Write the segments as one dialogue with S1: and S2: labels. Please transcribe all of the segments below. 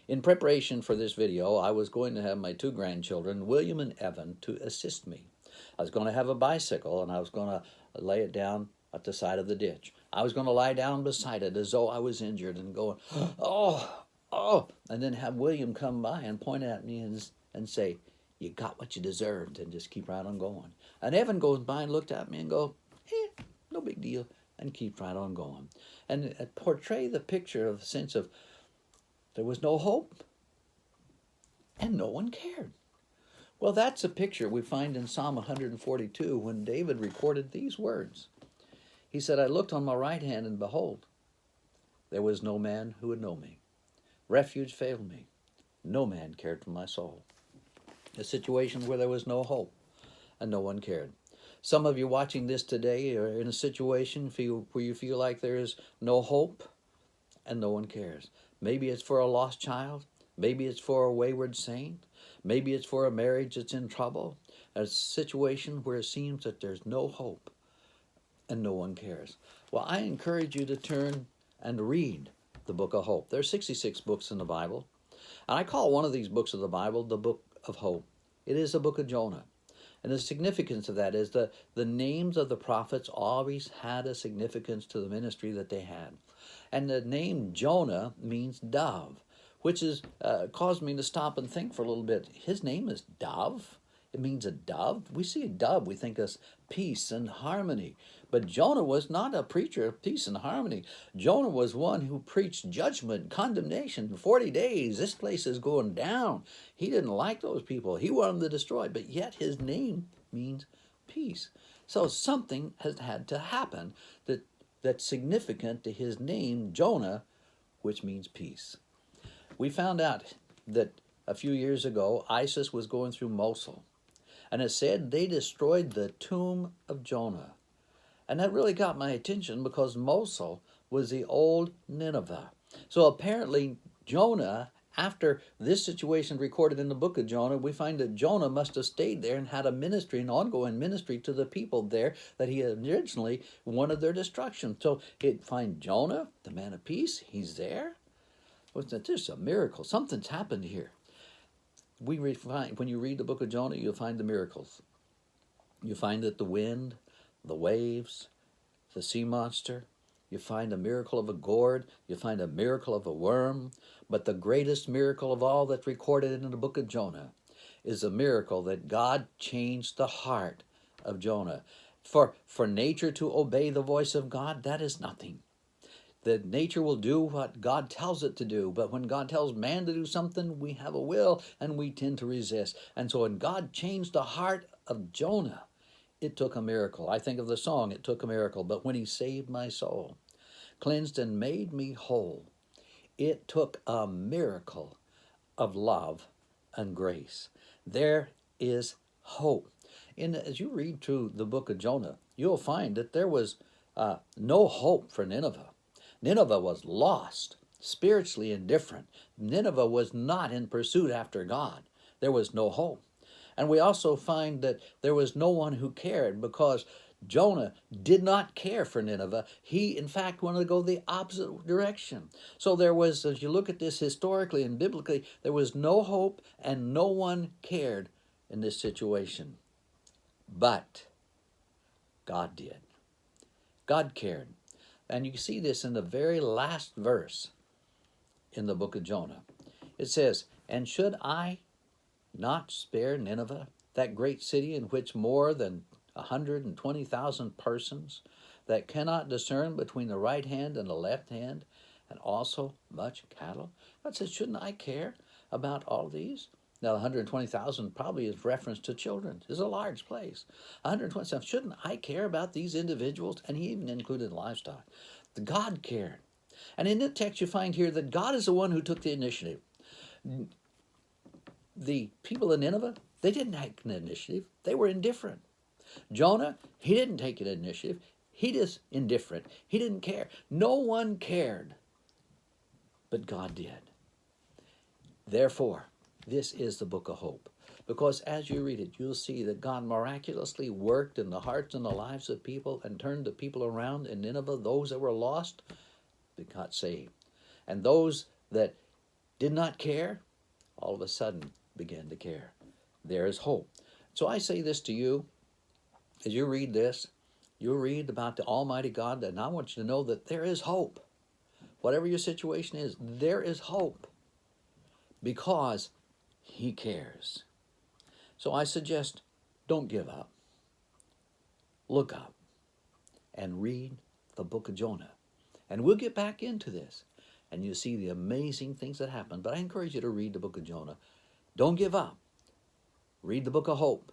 S1: In preparation for this video, I was going to have my two grandchildren, William and Evan, to assist me. I was going to have a bicycle, and I was going to lay it down at the side of the ditch. I was going to lie down beside it as though I was injured and going, oh, oh, and then have William come by and point at me and say, you got what you deserved, and just keep right on going. And Evan goes by and looked at me and go, no big deal, and keep right on going. And portray the picture of the sense of there was no hope and no one cared. Well, that's a picture we find in Psalm 142 when David recorded these words. He said, I looked on my right hand, and behold, there was no man who would know me. Refuge failed me. No man cared for my soul. A situation where there was no hope and no one cared. Some of you watching this today are in a situation where you feel like there is no hope and no one cares. Maybe it's for a lost child. Maybe it's for a wayward saint. Maybe it's for a marriage that's in trouble. A situation where it seems that there's no hope and no one cares. Well, I encourage you to turn and read the book of Hope. There are 66 books in the Bible. And I call one of these books of the Bible the book of Hope. It is the book of Jonah. And the significance of that is the names of the prophets always had a significance to the ministry that they had. And the name Jonah means dove, which is caused me to stop and think for a little bit. His name is Dove. It means a dove. We see a dove, we think of peace and harmony. But Jonah was not a preacher of peace and harmony. Jonah was one who preached judgment, condemnation. 40 days, this place is going down. He didn't like those people. He wanted them to destroy. But yet his name means peace. So something has had to happen that's significant to his name, Jonah, which means peace. We found out that a few years ago, ISIS was going through Mosul. And it said they destroyed the tomb of Jonah. And that really got my attention because Mosul was the old Nineveh. So apparently Jonah, after this situation recorded in the book of Jonah, we find that Jonah must have stayed there and had a ministry, an ongoing ministry to the people there that he originally wanted their destruction. So he'd find Jonah, the man of peace, he's there. This is a miracle. Something's happened here. When you read the book of Jonah, you'll find the miracles. You find that the wind, the waves, the sea monster, you find a miracle of a gourd, you find a miracle of a worm, but the greatest miracle of all that's recorded in the book of Jonah is a miracle that God changed the heart of Jonah. For nature to obey the voice of God, that is nothing. That nature will do what God tells it to do. But when God tells man to do something, we have a will and we tend to resist. And so when God changed the heart of Jonah, it took a miracle. I think of the song, it took a miracle. But when he saved my soul, cleansed and made me whole, it took a miracle of love and grace. There is hope. As you read through the book of Jonah, you'll find that there was no hope for Nineveh. Nineveh was lost, spiritually indifferent. Nineveh was not in pursuit after God. There was no hope. And we also find that there was no one who cared because Jonah did not care for Nineveh. He, in fact, wanted to go the opposite direction. So there was, as you look at this historically and biblically, there was no hope and no one cared in this situation. But God did. God cared. And you can see this in the very last verse in the book of Jonah. It says, and should I not spare Nineveh, that great city in which more than 120,000 persons that cannot discern between the right hand and the left hand, and also much cattle? God says, shouldn't I care about all these? Now, 120,000 probably is reference to children. It's a large place. 127. Shouldn't I care about these individuals? And he even included livestock. God cared. And in the text, you find here that God is the one who took the initiative. The people in Nineveh, they didn't take an initiative. They were indifferent. Jonah, he didn't take an initiative. He just indifferent. He didn't care. No one cared. But God did. Therefore, this is the book of hope. Because as you read it, you'll see that God miraculously worked in the hearts and the lives of people and turned the people around in Nineveh. Those that were lost, they got saved. And those that did not care, all of a sudden began to care. There is hope. So I say this to you, as you read this, you read about the Almighty God, and I want you to know that there is hope. Whatever your situation is, there is hope because He cares. So I suggest, don't give up. Look up and read the book of Jonah. And we'll get back into this, and you'll see the amazing things that happen. But I encourage you to read the book of Jonah. Don't give up. Read the book of Hope.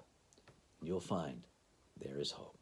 S1: You'll find there is hope.